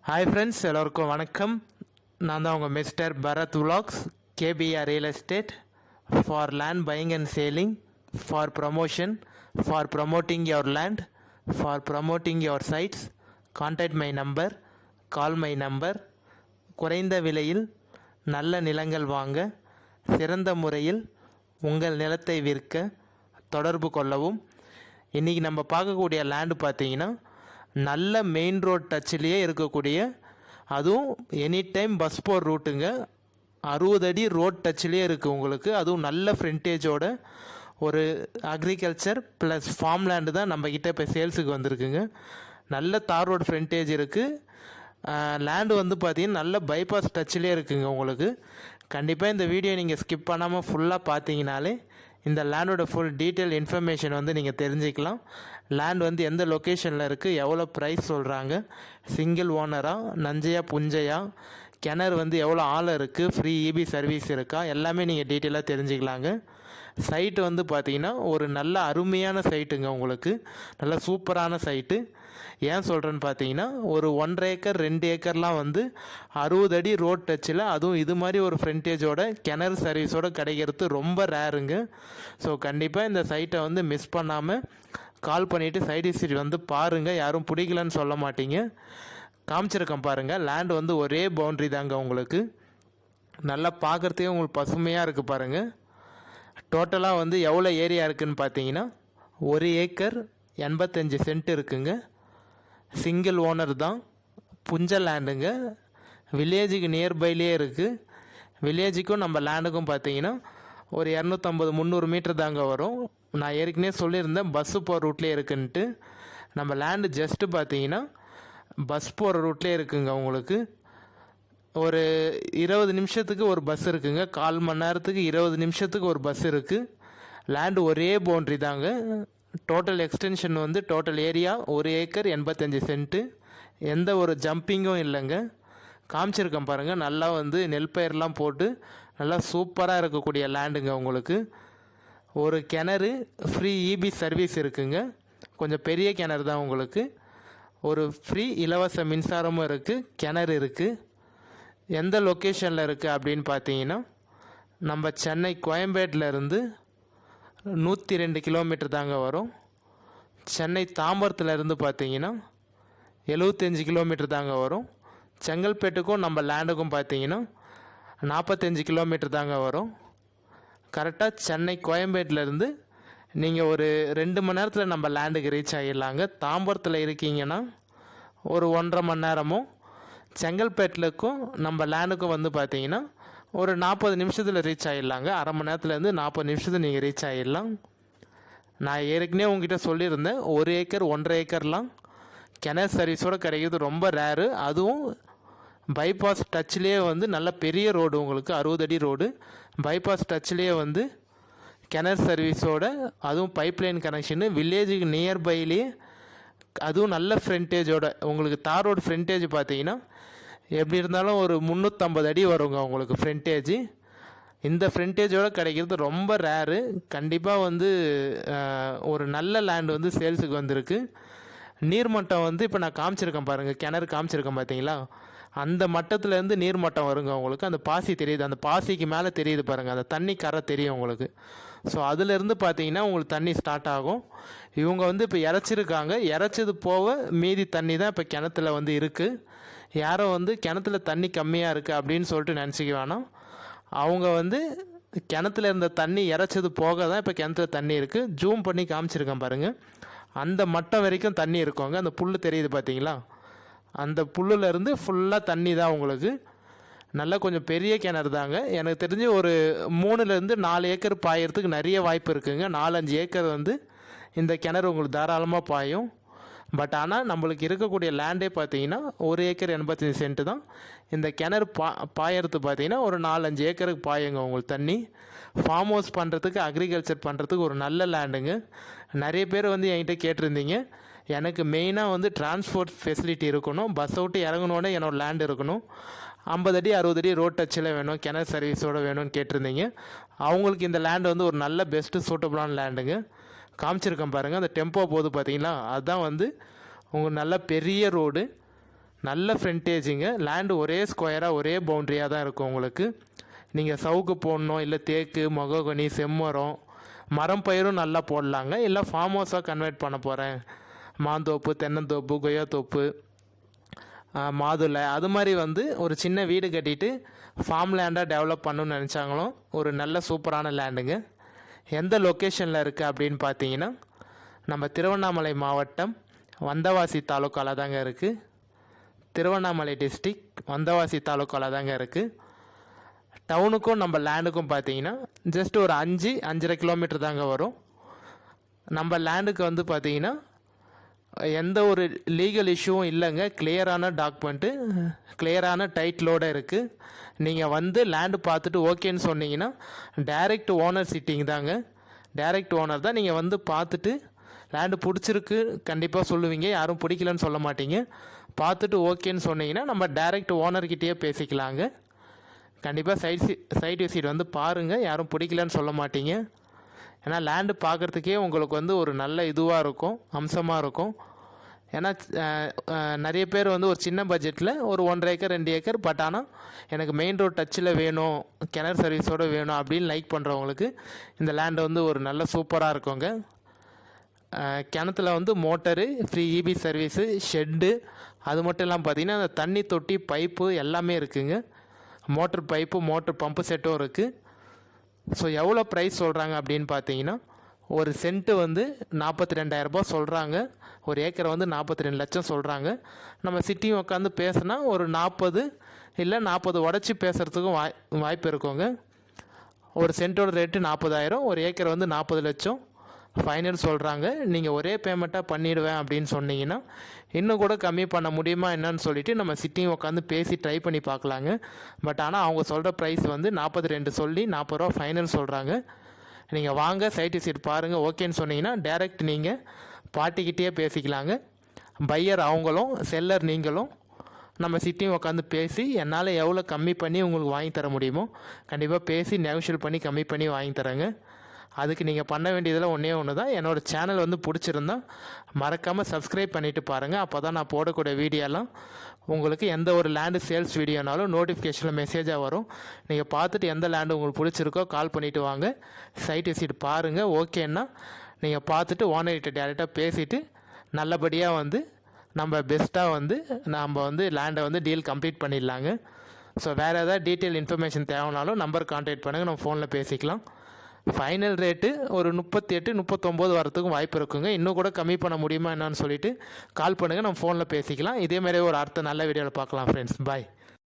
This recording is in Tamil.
ஹாய் ஃப்ரெண்ட்ஸ், எல்லோருக்கும் வணக்கம். நான் தான் உங்கள் மிஸ்டர் பரத் விலாக்ஸ், KPR real estate for land buying and selling, for promotion, for promoting your land, for promoting your sites. Contact my number, call my number. குறைந்த விலையில் நல்ல நிலங்கள் வாங்க, சிறந்த முறையில் உங்கள் நிலத்தை விற்க தொடர்பு கொள்ளவும். இன்றைக்கி நம்ம பார்க்கக்கூடிய லேண்டு பார்த்தீங்கன்னா நல்ல மெயின் ரோட் டச்சிலேயே இருக்கக்கூடிய, அதுவும் எனி டைம் பஸ் போகிற ரூட்டுங்க. 60 அடி ரோட் டச்சிலேயே இருக்குது உங்களுக்கு. அதுவும் நல்ல ஃப்ரண்டேஜோட ஒரு அக்ரிகல்ச்சர் ப்ளஸ் ஃபார்ம் லேண்டு தான் நம்மக்கிட்ட இப்போ சேல்ஸுக்கு வந்திருக்குங்க. நல்ல தார் ரோடு ஃப்ரண்டேஜ் இருக்குது. லேண்டு வந்து பார்த்திங்கன்னா நல்ல பைபாஸ் டச்சிலே இருக்குங்க உங்களுக்கு. கண்டிப்பாக இந்த வீடியோ நீங்கள் ஸ்கிப் பண்ணாமல் ஃபுல்லாக பார்த்தீங்கனாலே இந்த லேண்டோட ஃபுல் டீட்டெயில் இன்ஃபர்மேஷன் வந்து நீங்கள் தெரிஞ்சுக்கலாம். லேண்ட் வந்து எந்த லொக்கேஷனில் இருக்குது, எவ்வளோ ப்ரைஸ் சொல்கிறாங்க, சிங்கிள் ஓனரா, நஞ்சையா புஞ்சையா, கிணறு வந்து எவ்வளோ ஆழம் இருக்குது, ஃப்ரீ இபி சர்வீஸ் இருக்கா, எல்லாமே நீங்கள் டீட்டெயிலாக தெரிஞ்சுக்கலாங்க. சைட்டு வந்து பார்த்திங்கன்னா ஒரு நல்ல அருமையான சைட்டுங்க உங்களுக்கு. நல்ல சூப்பரான சைட்டு. ஏன் சொல்கிறேன்னு பார்த்தீங்கன்னா ஒரு 1.5 ஏக்கர் 2 ஏக்கர்லாம் வந்து 60 அடி ரோட் டச்சில், அதுவும் இது மாதிரி ஒரு ஃப்ரண்டேஜோட கிணறு சர்வீஸோடு கிடைக்கிறது ரொம்ப ரேருங்க. ஸோ கண்டிப்பாக இந்த சைட்டை வந்து மிஸ் பண்ணாமல் கால் பண்ணிவிட்டு சைட் விசிட் வந்து பாருங்கள். யாரும் பிடிக்கலன்னு சொல்ல மாட்டீங்க. காமிச்சிருக்கேன் பாருங்கள். லேண்ட் வந்து ஒரே பவுண்ட்ரி தாங்க உங்களுக்கு. நல்லா பார்க்குறதுக்கே உங்களுக்கு பசுமையாக இருக்குது பாருங்கள். டோட்டலாக வந்து எவ்வளோ ஏரியா இருக்குதுன்னு பார்த்தீங்கன்னா 1 ஏக்கர் 85 சென்ட் இருக்குங்க. சிங்கிள் ஓனர் தான். புஞ்ச லேண்டுங்க. வில்லேஜுக்கு நியர்பைலேயே இருக்குது. வில்லேஜுக்கும் நம்ம லேண்டுக்கும் பார்த்தீங்கன்னா ஒரு 250-300 மீட்டர் தாங்க வரும். நான் ஏற்கனவே சொல்லியிருந்தேன் பஸ்ஸு போகிற ரூட்லேயே இருக்குன்ட்டு. நம்ம லேண்டு ஜஸ்ட்டு பார்த்தீங்கன்னா பஸ் போகிற ரூட்லேயே இருக்குங்க உங்களுக்கு. ஒரு 20 நிமிஷத்துக்கு ஒரு பஸ் இருக்குங்க. 1/4 மணி நேரத்துக்கு 20 நிமிஷத்துக்கு ஒரு பஸ் இருக்குது. லேண்டு ஒரே பவுண்ட்ரி தாங்க. டோட்டல் எக்ஸ்டென்ஷன் வந்து டோட்டல் ஏரியா 1 ஏக்கர் 85 சென்ட்டு. எந்த ஒரு ஜம்பிங்கும் இல்லைங்க. காமிச்சிருக்கேன் பாருங்கள். நல்லா வந்து நெல் பயிரெலாம் போட்டு நல்லா சூப்பராக இருக்கக்கூடிய லேண்டுங்க உங்களுக்கு. ஒரு கிணறு ஃப்ரீ இபி சர்வீஸ் இருக்குங்க. கொஞ்சம் பெரிய கிணறு தான் உங்களுக்கு. ஒரு ஃப்ரீ இலவச மின்சாரமும் இருக்குது. கிணறு இருக்குது. எந்த லொக்கேஷனில் இருக்குது அப்படின்னு பார்த்தீங்கன்னா நம்ம சென்னை கோயம்பேட்டிலேருந்து 102 கிலோமீட்டர் தாங்க வரும். சென்னை தாம்பரத்துலேருந்து பார்த்தீங்கன்னா 75 கிலோமீட்டர் தாங்க வரும். செங்கல்பேட்டுக்கும் நம்ம லேண்டுக்கும் பார்த்தீங்கன்னா 45 கிலோமீட்டர் தாங்க வரும். கரெக்டாக சென்னை கோயம்பேட்டிலேருந்து நீங்கள் ஒரு 2 மணி நேரத்தில் நம்ம லேண்டுக்கு ரீச் ஆகிடலாங்க. தாம்பரத்தில் இருக்கீங்கன்னா ஒரு 1.5 மணி நேரமும், செங்கல்பேட்டிலுக்கும் நம்ம லேண்டுக்கும் வந்து பார்த்தீங்கன்னா ஒரு 40 நிமிஷத்தில் ரீச் ஆகிடலாங்க. அரை மணி நேரத்துலேருந்து 40 நிமிஷத்தில் நீங்கள் ரீச் ஆகிடலாம். நான் ஏற்கனவே உங்ககிட்ட சொல்லியிருந்தேன் 1 ஏக்கர் 1.5 ஏக்கர்லாம் கிணறு சர்வீஸோடு கிடைக்கிறது ரொம்ப ரேரு. அதுவும் பைபாஸ் டச்சிலே வந்து நல்ல பெரிய ரோடு உங்களுக்கு. 60 அடி ரோடு பைபாஸ் டச்சிலே வந்து கிணறு சர்வீஸோட, அதுவும் பைப்லைன் கனெக்ஷனு, வில்லேஜுக்கு நியர்பைலேயே, அதுவும் நல்ல ஃப்ரண்டேஜோட உங்களுக்கு. தார் ரோடு ஃப்ரண்டேஜ் பார்த்தீங்கன்னா எப்படி இருந்தாலும் ஒரு 350 அடி வருங்க உங்களுக்கு ஃப்ரண்டேஜ். இந்த ஃப்ரண்டேஜோடு கிடைக்கிறது ரொம்ப ரேரு. கண்டிப்பாக வந்து ஒரு நல்ல லேண்டு வந்து சேல்ஸுக்கு வந்திருக்கு. நீர்மட்டம் வந்து இப்போ நான் காமிச்சிருக்கேன் பாருங்கள். கிணறு காமிச்சிருக்கேன் பார்த்தீங்களா, அந்த மட்டத்துலேருந்து நீர்மட்டம் வருங்க உங்களுக்கு. அந்த பாசி தெரியுது, அந்த பாசிக்கு மேலே தெரியுது பாருங்கள், அந்த தண்ணி கரை தெரியும் உங்களுக்கு. ஸோ அதிலேருந்து பார்த்தீங்கன்னா உங்களுக்கு தண்ணி ஸ்டார்ட் ஆகும். இவங்க வந்து இப்போ இறச்சிருக்காங்க. இறச்சது போக மீதி தண்ணி தான் இப்போ கிணத்துல வந்து இருக்குது. யாரோ வந்து கிணத்துல தண்ணி கம்மியாக இருக்குது அப்படின்னு சொல்லிட்டு நினச்சிக்க வேணாம். அவங்க வந்து கிணத்துல இருந்த தண்ணி இறச்சது போக தான் இப்போ கிணத்துல தண்ணி இருக்குது. ஜூம் பண்ணி காமிச்சிருக்கேன் பாருங்கள். அந்த மட்டம் வரைக்கும் தண்ணி இருக்குங்க. அந்த புல் தெரியுது பார்த்தீங்களா, அந்த புல்லுலேருந்து ஃபுல்லாக தண்ணி தான் உங்களுக்கு. நல்லா கொஞ்சம் பெரிய கிணறு தாங்க. எனக்கு தெரிஞ்சு ஒரு 3லேருந்து 4 ஏக்கர் பாயறதுக்கு நிறைய வாய்ப்பு இருக்குங்க. 4-5 ஏக்கர் வந்து இந்த கிணறு உங்களுக்கு தாராளமாக பாயும். பட் ஆனால் நம்மளுக்கு இருக்கக்கூடிய லேண்டே பார்த்தீங்கன்னா 1 ஏக்கர் 85 சென்ட்டு தான். இந்த கிணறு பாயறது பார்த்தீங்கன்னா ஒரு 4-5 ஏக்கருக்கு பாயுங்க உங்களுக்கு தண்ணி. ஃபார்ம் ஹவுஸ் பண்ணுறதுக்கு, அக்ரிகல்ச்சர் பண்ணுறதுக்கு ஒரு நல்ல லேண்டுங்க. நிறைய பேர் வந்து என்கிட்ட கேட்டிருந்தீங்க, எனக்கு மெயினாக வந்து டிரான்ஸ்போர்ட் ஃபெசிலிட்டி இருக்கணும், பஸ் விட்டு இறங்கணுன்னே என்னோடய லேண்ட் இருக்கணும், 50 அடி 60 அடி ரோட் டச்சில் வேணும், கிணறு சர்வீஸோடு வேணும்னு கேட்டிருந்தீங்க. அவங்களுக்கு இந்த லேண்டு வந்து ஒரு நல்ல பெஸ்ட்டு சூட்டபுளான லேண்டுங்க. காமிச்சிருக்கேன் பாருங்கள். அந்த டெம்போ போகுது பார்த்தீங்களா, அதுதான் வந்து உங்களுக்கு நல்ல பெரிய ரோடு, நல்ல ஃப்ரண்டேஜுங்க. லேண்டு ஒரே ஸ்கொயராக ஒரே பவுண்ட்ரியாக தான் இருக்கும் உங்களுக்கு. நீங்கள் சவுக்கு போடணும், இல்லை தேக்கு, மொகோகனி, செம்மரம், மரம் பயிரும் நல்லா போடலாங்க. இல்லை ஃபார்ம் ஹவுஸாக கன்வெர்ட் பண்ண போகிறேன், மாந்தோப்பு, தென்னந்தோப்பு, கொய்யாத்தோப்பு, மாதுளை, அது மாதிரி வந்து ஒரு சின்ன வீடு கட்டிட்டு ஃபார்ம் லேண்டாக டெவலப் பண்ணணும்னு நினச்சாங்களும் ஒரு நல்ல சூப்பரான லேண்டுங்க. எந்த லொக்கேஷனில் இருக்குது அப்படின்னு பார்த்தீங்கன்னா, நம்ம திருவண்ணாமலை மாவட்டம் வந்தவாசி தாலுக்காவில் தாங்க இருக்குது. திருவண்ணாமலை டிஸ்ட்ரிக் வந்தவாசி தாலுக்காவில் தாங்க இருக்குது. டவுனுக்கும் நம்ம லேண்டுக்கும் பார்த்தீங்கன்னா ஜஸ்ட் ஒரு 5-5.5 கிலோமீட்டர் தாங்க வரும். நம்ம லேண்டுக்கு வந்து பார்த்தீங்கன்னா எந்த ஒரு லீகல் இஷ்யூவும் இல்லைங்க. கிளியரான டாக்குமெண்ட்டு, கிளியரான டைட்டிலோடு இருக்குது. நீங்கள் வந்து லேண்டு பார்த்துட்டு ஓகேன்னு சொன்னீங்கன்னா டைரக்ட் ஓனர் சிட்டிங் தாங்க. டைரக்ட் ஓனர் தான். நீங்கள் வந்து பார்த்துட்டு லேண்டு பிடிச்சிருக்கு கண்டிப்பாக சொல்லுவீங்க, யாரும் பிடிக்கலன்னு சொல்ல மாட்டீங்க. பார்த்துட்டு ஓகேன்னு சொன்னீங்கன்னா நம்ம டைரக்ட் ஓனர்கிட்டயே பேசிக்கலாங்க. கண்டிப்பாக சைட் விசிட் வந்து பாருங்கள், யாரும் பிடிக்கலன்னு சொல்ல மாட்டீங்க. ஏன்னா லேண்டு பார்க்குறதுக்கே உங்களுக்கு வந்து ஒரு நல்ல இதுவாக இருக்கும், அம்சமாக இருக்கும். ஏன்னா நிறைய பேர் வந்து ஒரு சின்ன பட்ஜெட்டில் ஒரு 1.5 ஏக்கர் 2 ஏக்கர், பட் ஆனால் எனக்கு மெயின் ரோட் டச்சில் வேணும், கிணறு சர்வீஸோடு வேணும் அப்படின்னு லைக் பண்ணுறவங்களுக்கு இந்த லேண்டு வந்து ஒரு நல்ல சூப்பராக இருக்குங்க. கிணத்துல வந்து motor, free EB service, shed, அது மட்டும் இல்லாமல் பார்த்தீங்கன்னா அந்த தண்ணி தொட்டி, பைப்பு எல்லாமே இருக்குதுங்க. மோட்டர் பைப்பு, மோட்டர் பம்பு செட்டும் இருக்குது. ஸோ எவ்வளோ ப்ரைஸ் சொல்கிறாங்க அப்படின்னு பார்த்தீங்கன்னா, ஒரு சென்ட்டு வந்து 42,000 சொல்கிறாங்க. ஒரு ஏக்கரை வந்து 42 லட்சம் சொல்கிறாங்க. நம்ம சிட்டியும் உட்காந்து பேசுனா ஒரு 40 இல்லை 40 உடச்சி பேசுகிறதுக்கும் வாய்ப்பு இருக்குங்க. ஒரு சென்ட்டோட ரேட்டு 40,000, ஒரு ஏக்கர் வந்து 40 லட்சம் ஃபைனல் சொல்கிறாங்க. நீங்கள் ஒரே பேமெண்ட்டாக பண்ணிவிடுவேன் அப்படின்னு சொன்னீங்கன்னா இன்னும் கூட கம்மி பண்ண முடியுமா என்னன்னு சொல்லிவிட்டு நம்ம சிட்டியும் உட்காந்து பேசி ட்ரை பண்ணி பார்க்கலாங்க. பட் ஆனால் அவங்க சொல்கிற ப்ரைஸ் வந்து 42 சொல்லி 40 ரூபா ஃபைனல் சொல்கிறாங்க. நீங்கள் வாங்க, சைட் விசிட் பாருங்கள், ஓகேன்னு சொன்னீங்கன்னா டைரக்ட் நீங்கள் பார்ட்டிக்கிட்டே பேசிக்கலாங்க. பையர் அவங்களும், செல்லர் நீங்களும் நம்ம சிட்டியும் உட்காந்து பேசி என்னால் எவ்வளோ கம்மி பண்ணி உங்களுக்கு வாங்கி தர முடியுமோ கண்டிப்பாக பேசி நெகோஷியேட் பண்ணி கம்மி பண்ணி வாங்கி தரேங்க. அதுக்கு நீங்கள் பண்ண வேண்டியதில் ஒன்று தான், என்னோடய சேனல் வந்து பிடிச்சிருந்தா மறக்காமல் சப்ஸ்கிரைப் பண்ணிவிட்டு பாருங்கள். அப்போ தான் நான் போடக்கூடிய வீடியோலாம் உங்களுக்கு எந்த ஒரு லேண்டு சேல்ஸ் வீடியோனாலும் நோட்டிஃபிகேஷனில் மெசேஜாக வரும். நீங்கள் பார்த்துட்டு எந்த லேண்டு உங்களுக்கு பிடிச்சிருக்கோ கால் பண்ணிவிட்டு வாங்க, சைட் விசிட் பாருங்கள். ஓகேன்னா நீங்கள் பார்த்துட்டு ஓனர்கிட்ட டேரெக்டாக பேசிவிட்டு நல்லபடியாக வந்து நம்ம பெஸ்ட்டாக வந்து நம்ம வந்து லேண்டை வந்து டீல் கம்ப்ளீட் பண்ணிடலாங்க. ஸோ வேறு ஏதாவது டீட்டெயில் இன்ஃபர்மேஷன் தேவைனாலும் நம்பர் கான்டாக்ட் பண்ணுங்கள், நம்ம ஃபோனில் பேசிக்கலாம். ஃபைனல் ரேட்டு ஒரு 38-39 வரத்துக்கும் வாய்ப்பு இருக்குங்க. இன்னும் கூட கம்மி பண்ண முடியுமா என்னன்னு சொல்லிட்டு கால் பண்ணுங்கள், நம்ம ஃபோனில் பேசிக்கலாம். இதேமாதிரி ஒரு அடுத்த நல்ல வீடியோவில் பார்க்கலாம் ஃப்ரெண்ட்ஸ். பாய்.